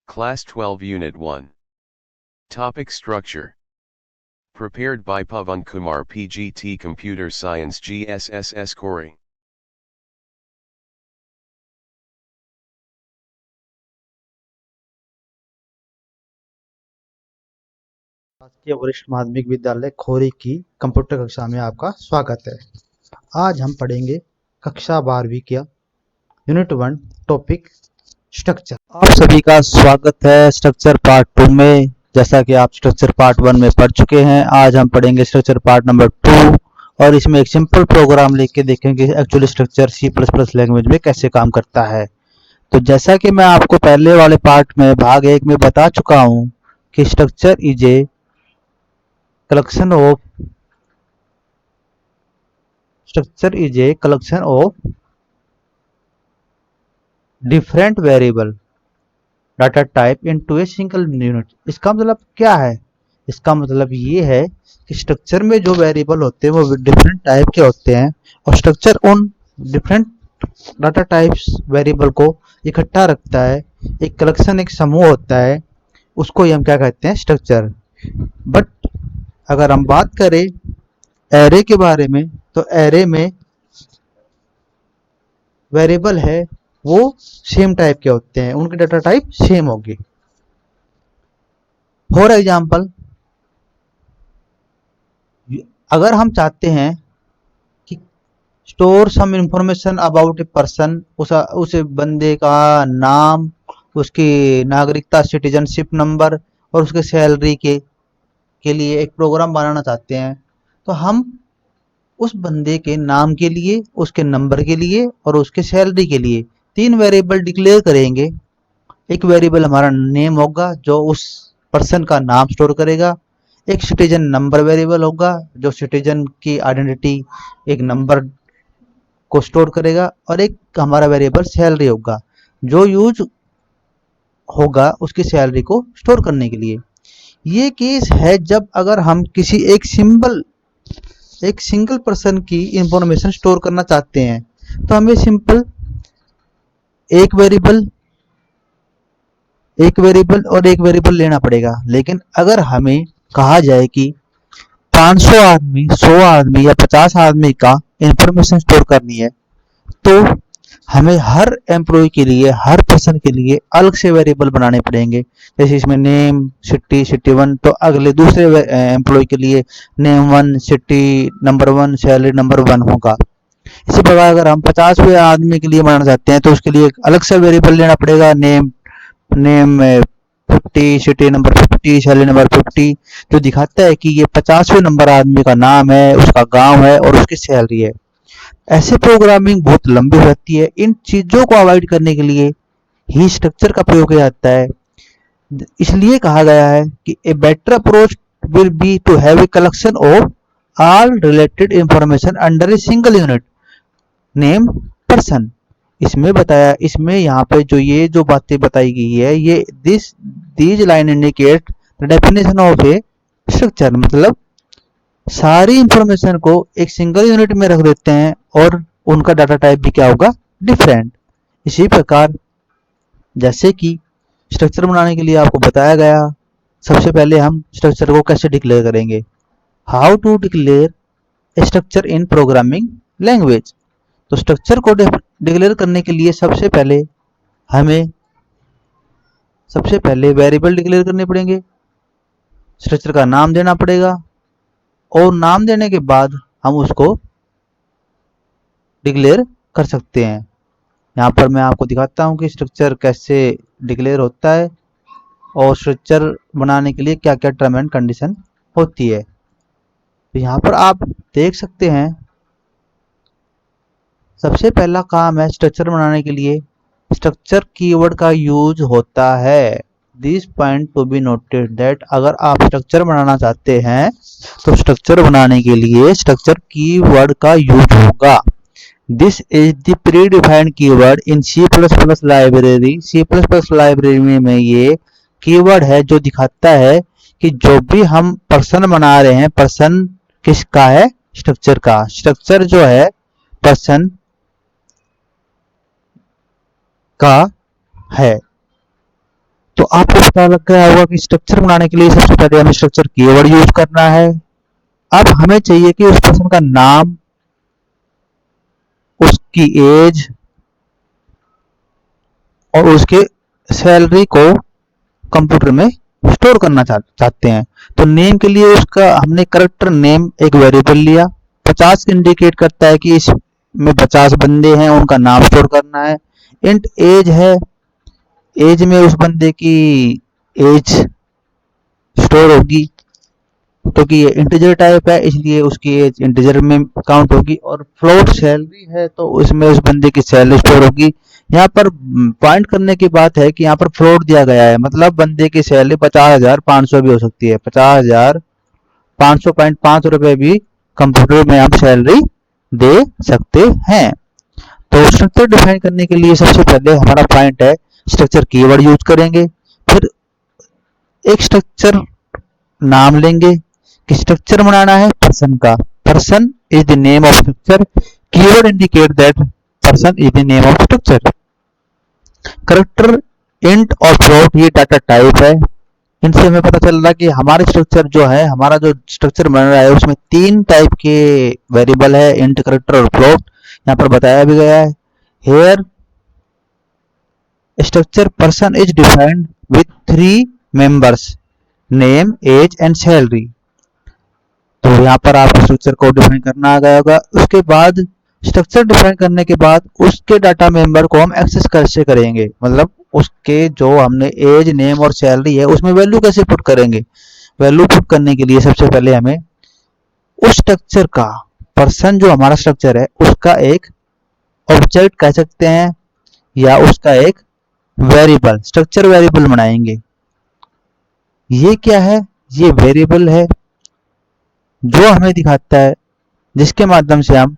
Class 12 Unit 1. Topic Structure. Prepared by Pavan Kumar PGT Computer Science GSSS Corey. राजकीय वरिष्ठ माध्यमिक विद्यालय खोरी की कंप्यूटर कक्षा में आपका स्वागत है। आज हम पढ़ेंगे कक्षा 12वीं का यूनिट 1 टॉपिक स्ट्रक्चर। आप सभी का स्वागत है स्ट्रक्चर पार्ट 2 में। जैसा कि आप स्ट्रक्चर पार्ट 1 में पढ़ चुके हैं, आज हम पढ़ेंगे स्ट्रक्चर पार्ट नंबर 2 और इसमें एक सिंपल प्रोग्राम लेके देखेंगे एक्चुअली स्ट्रक्चर C++ लैंग्वेज में कैसे काम करता है। तो जैसा कि मैं आपको पहले वाले पार्ट में भाग 1 में बता चुका हूं कि structure is A collection of different variable data type into a single unit। इसका मतलब क्या है? इसका मतलब ये है कि स्ट्रक्चर में जो वेरिएबल होते हैं वो डिफरेंट टाइप के होते हैं और स्ट्रक्चर उन डिफरेंट डाटा टाइप्स वेरिएबल को इकट्ठा रखता है। एक कलेक्शन, एक समूह होता है, उसको ही हम क्या कहते हैं? स्ट्रक्चर। बट अगर हम बात करें एरे के बारे में, तो एरे में वेरिएबल है वो सेम टाइप के होते हैं, उनकी डाटा टाइप सेम होगी। फॉर एग्जाम्पल, अगर हम चाहते हैं कि store some information about a person, उस बंदे का नाम, उसकी नागरिकता, सिटीजनशिप नंबर और उसके सैलरी के लिए एक प्रोग्राम बनाना चाहते हैं, तो हम उस बंदे के नाम के लिए, उसके नंबर के लिए और उसके सैलरी के लिए 3 वेरिएबल डिक्लेयर करेंगे। एक वेरिएबल हमारा नेम होगा जो उस पर्सन का नाम स्टोर करेगा। एक सिटीजन नंबर वेरिएबल होगा जो सिटीजन की आइडेंटिटी, एक नंबर को स्टोर करेगा। और एक हमारा वेरिएबल सैलरी होगा जो यूज होगा उसकी सैलरी को स्टोर करने के लिए। ये केस है जब अगर हम किसी एक सिंगल पर्सन की इंफॉर्मेशन स्टोर करना चाहते हैं, तो हमें सिंपल एक वेरिएबल और एक वेरिएबल लेना पड़ेगा। लेकिन अगर हमें कहा जाए कि 500 आदमी, 100 आदमी या 50 आदमी का इंफॉर्मेशन स्टोर करनी है, तो हमें हर एम्प्लॉय के लिए, हर पर्सन के लिए अलग से वेरिएबल बनाने पड़ेंगे। जैसे इसमें नेम, सिटी 1, तो अगले दूसरे एम्प्लॉय के लिए name 1, city number 1, salary number 1 होगा। इसी प्रकार अगर हम 50वें आदमी के लिए बनाना चाहते हैं तो उसके लिए एक अलग से वेरिएबल लेना पड़ेगा, name 50, city number 50, salary number 50, जो दिखाता है कि ये 50वें नंबर आदमी का नाम है, उसका गांव है और उसकी सैलरी है। ऐसे प्रोग्रामिंग बहुत लंबी होती है। इन चीजों को अवॉइड करने के लिए ही स्ट्रक्चर का प्रयोग किया जाता है। इसलिए कहा गया है कि a better approach will be to have a collection of all related information under a single unit name person. इसमें यहाँ पे जो बातें बताई गई है, ये these line indicate the definition of a structure. मतलब सारी इंफॉर्मेशन को एक सिंगल यूनिट में रख देते हैं और उनका डाटा टाइप भी क्या होगा? डिफरेंट। इसी प्रकार जैसे कि स्ट्रक्चर बनाने के लिए आपको बताया गया, सबसे पहले हम स्ट्रक्चर को कैसे डिक्लेयर करेंगे। How to declare structure in programming language. तो स्ट्रक्चर को डिक्लेयर करने के लिए सबसे पहले वेरिएबल डिक्लेयर करने पड़ेंगे, स्ट्रक्चर का नाम देना पड़ेगा और नाम देने के बाद हम उसको डिक्लेयर कर सकते हैं। यहाँ पर मैं आपको दिखाता हूँ कि स्ट्रक्चर कैसे डिक्लेयर होता है और स्ट्रक्चर बनाने के लिए क्या क्या टर्म एंड कंडीशन होती है। तो यहाँ पर आप देख सकते हैं, सबसे पहला काम है स्ट्रक्चर बनाने के लिए स्ट्रक्चर कीवर्ड का यूज होता है। This point to be noted that अगर आप स्ट्रक्चर बनाना चाहते हैं तो स्ट्रक्चर बनाने के लिए स्ट्रक्चर कीवर्ड का यूज होगा। This is the pre defined keyword in C++ library. C++ library में ये कीवर्ड है जो दिखाता है कि जो भी हम पर्सन बना रहे हैं, पर्सन किसका है? स्ट्रक्चर का। स्ट्रक्चर जो है पर्सन का है। तो आपको पता लग गया होगा कि स्ट्रक्चर बनाने के लिए सबसे पहले हमें स्ट्रक्चर कीवर्ड यूज करना है। अब हमें चाहिए कि उस पर्सन का नाम, उसकी एज और उसके सैलरी को कंप्यूटर में स्टोर करना चाहते हैं। तो नेम के लिए उसका हमने करेक्टर नेम एक वेरिएबल लिया। 50 इंडिकेट करता है कि इसमें 50 बंदे हैं, उनका नाम स्टोर करना है। इंट एज है, एज में उस बंदे की एज स्टोर होगी, क्योंकि ये इंटीजर टाइप है इसलिए उसकी एज इंटीजर में काउंट होगी। और फ्लोट सैलरी है तो उसमें उस बंदे की सैलरी स्टोर होगी। यहाँ पर पॉइंट करने की बात है कि यहाँ पर फ्लोट दिया गया है, मतलब बंदे की सैलरी 50,500 भी हो सकती है। 50,500.5 रुपए भी कंप्यूटर में हम सैलरी दे सकते हैं। तो स्ट्रक्चर डिफाइन करने के लिए सबसे पहले हमारा पॉइंट है स्ट्रक्चर कीवर्ड यूज करेंगे, फिर एक स्ट्रक्चर नाम लेंगे कि स्ट्रक्चर बनाना है पर्सन का। Person is the name of structure, keyword indicate that person is the name of structure. Character int और फ्लोट ये डाटा टाइप है। इनसे हमें पता चल रहा है कि हमारे स्ट्रक्चर जो है, हमारा जो स्ट्रक्चर बन रहा है उसमें 3 टाइप के वेरिएबल है, इंट, करेक्टर और फ्लोट। यहाँ पर बताया भी गया है। Here structure person is defined with 3 members, name, age and salary. तो यहाँ पर आप स्ट्रक्चर को डिफाइन करना आ गया होगा। उसके बाद स्ट्रक्चर डिफाइन करने के बाद उसके डाटा मेंबर को हम एक्सेस कैसे करेंगे, मतलब उसके जो हमने एज, नेम और सैलरी है उसमें वैल्यू कैसे पुट करेंगे। वैल्यू पुट करने के लिए सबसे पहले हमें उस स्ट्रक्चर का, पर्सन जो हमारा स्ट्रक्चर है उसका एक ऑब्जेक्ट कह सकते हैं या उसका एक वेरिएबल, स्ट्रक्चर वेरिएबल बनाएंगे। ये क्या है? ये वेरिएबल है जो हमें दिखाता है, जिसके माध्यम से हम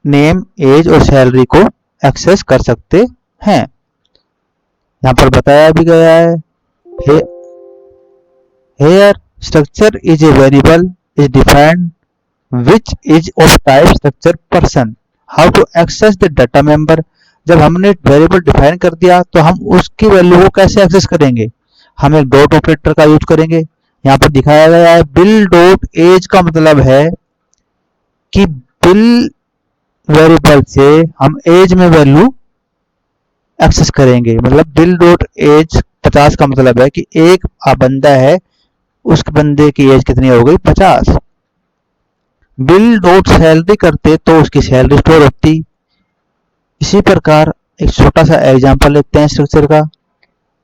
नेम, एज और सैलरी को एक्सेस कर सकते हैं। यहाँ पर बताया भी गया है, here structure is a variable is defined which is of type structure person, how to access the data member. जब हमने वेरिएबल डिफाइन कर दिया तो हम उसकी वैल्यू को कैसे एक्सेस करेंगे? हम एक डॉट ऑपरेटर का यूज करेंगे। यहाँ पर दिखाया गया है बिल डॉट एज का मतलब है कि बिल वेरिएबल से हम एज में वैल्यू एक्सेस करेंगे। मतलब बिल डॉट एज 50 का मतलब है कि एक बंदा है, उस बंदे की एज कितनी हो गई? 50। बिल डॉट सैलरी करते तो उसकी सैलरी स्टोर होती। इसी प्रकार एक छोटा सा एग्जांपल लेते हैं स्ट्रक्चर का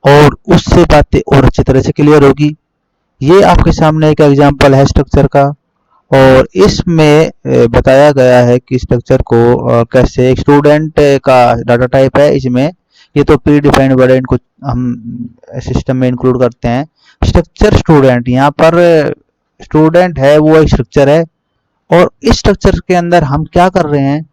और उससे बातें और अच्छी तरह से क्लियर होगी। ये आपके सामने एक एग्जांपल है स्ट्रक्चर का और इसमें बताया गया है कि स्ट्रक्चर को कैसे, एक स्टूडेंट का डाटा टाइप है इसमें, ये तो प्री डिफाइंड वर्ड है, इनको हम सिस्टम में इंक्लूड करते हैं। स्ट्रक्चर स्टूडेंट, यहाँ पर स्टूडेंट है वो एक स्ट्रक्चर है और इस स्ट्रक्चर के अंदर हम क्या कर रहे हैं,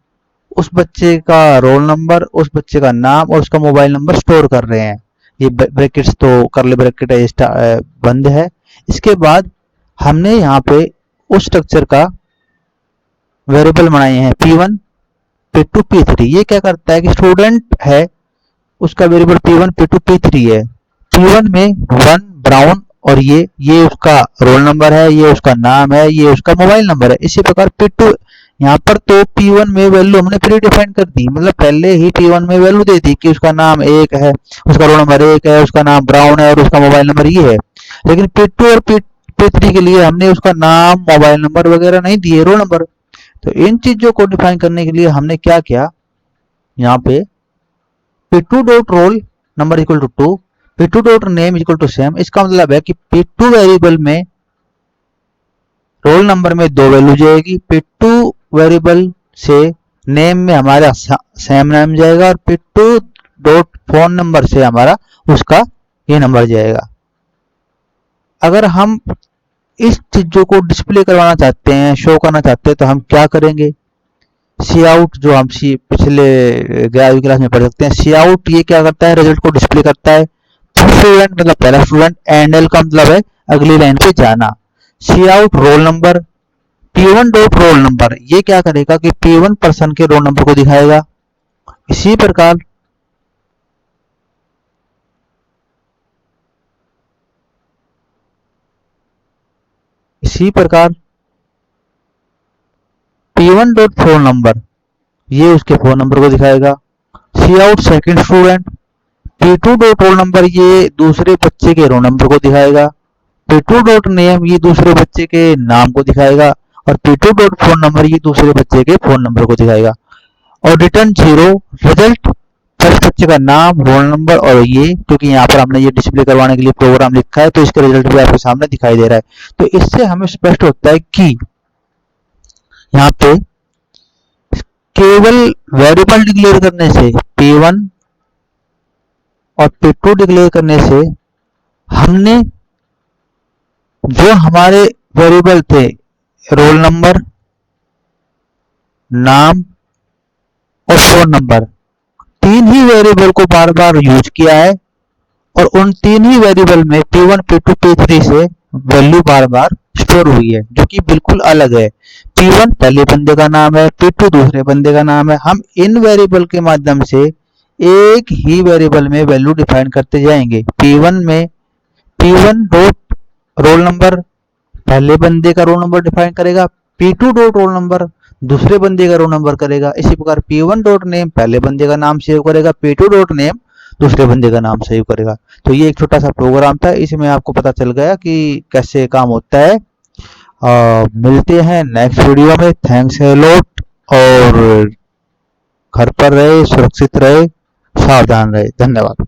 उस बच्चे का रोल नंबर, उस बच्चे का नाम और उसका मोबाइल नंबर स्टोर कर रहे हैं। ये ब्रैकेट्स तो करली ब्रैकेट है, बंद है। इसके बाद हमने यहाँ पे उस स्ट्रक्चर का वेरिएबल बनाए हैं P1, P2, P3। ये क्या करता है कि स्टूडेंट है उसका वेरिएबल P1, P2, P3 है। P1 में 1 ब्राउन और ये उसका रोल नंबर है, ये उसका नाम है, ये उसका मोबाइल नंबर है। इसी प्रकार P2, यहाँ पर तो P1 में वैल्यू हमने प्री डिफाइन कर दी, मतलब पहले ही P1 में वैल्यू दे दी कि उसका नाम 1 है, उसका रोल नंबर 1 है, उसका नाम ब्राउन है और उसका मोबाइल नंबर ये है। लेकिन P2 और P3 के लिए हमने उसका नाम, मोबाइल नंबर वगैरह नहीं दिए, रोल नंबर। तो इन चीजों को डिफाइन करने के लिए हमने क्या किया, यहाँ पे P2 dot roll number equal to 2, P2 dot name equal to Sam. इसका मतलब है कि P2 वेरिएबल में रोल नंबर में 2 वैल्यू जाएगी, P2 वेरिएबल से नेम में हमारा सेम नाम जाएगा और P2 डॉट फोन नंबर से हमारा उसका ये नंबर जाएगा। अगर हम इस चीजों को डिस्प्ले करवाना चाहते हैं, शो करना चाहते हैं, तो हम क्या करेंगे, सी आउट, जो हम पिछले 11वीं क्लास में पढ़ सकते हैं। सी आउट ये क्या करता है, रिजल्ट को डिस्प्ले करता है। स्टूडेंट मतलब पहला स्टूडेंट, एंड एल का मतलब है अगली लाइन पे जाना। Cout roll number, P1 dot roll number, ये क्या करेगा कि P1 पर्सन के रोल नंबर को दिखाएगा। इसी प्रकार इसी प्रकार P1 डॉट फोन नंबर, ये उसके फोन नंबर को दिखाएगा। Cout second student, P2 dot roll number, ये दूसरे बच्चे के रोल नंबर को दिखाएगा। P2 डॉट नेम, ये दूसरे बच्चे के नाम को दिखाएगा। और P2 डॉट फोन नंबर, ये दूसरे बच्चे के फोन नंबर को दिखाएगा। और रिटर्न 0 रिजल्ट, फर्स्ट बच्चे का नाम, रोल नंबर और ये, क्योंकि यहाँ पर हमने ये डिस्प्ले करवाने के लिए प्रोग्राम लिखा है तो इसका रिजल्ट भी आपके सामने दिखाई दे रहा है। तो इससे हमें स्पष्ट होता है कि यहाँ पे केवल वेरिएबल डिक्लेयर करने से, P1 और P2 डिक्लेयर करने से, हमने जो हमारे वेरिएबल थे रोल नंबर, नाम और फोन नंबर, तीन ही वेरिएबल को बार बार यूज किया है और उन तीन ही वेरिएबल में P1, P2, P3 से वैल्यू बार बार स्टोर हुई है, जो कि बिल्कुल अलग है। P1 पहले बंदे का नाम है, P2 दूसरे बंदे का नाम है। हम इन वेरिएबल के माध्यम से एक ही वेरिएबल में वैल्यू डिफाइन करते जाएंगे। P1 में P1 डॉट रोल नंबर पहले बंदे का रोल नंबर डिफाइन करेगा, P2 डॉट रोल नंबर दूसरे बंदे का रोल नंबर करेगा। इसी प्रकार P1 डॉट नेम पहले बंदे का नाम सेव करेगा, P2 डॉट नेम दूसरे बंदे का नाम सेव करेगा। तो ये एक छोटा सा प्रोग्राम था, इसमें आपको पता चल गया कि कैसे काम होता है। मिलते हैं नेक्स्ट वीडियो में। थैंक्स ए लॉट, और घर पर रहे, सुरक्षित रहे, सावधान रहे। धन्यवाद।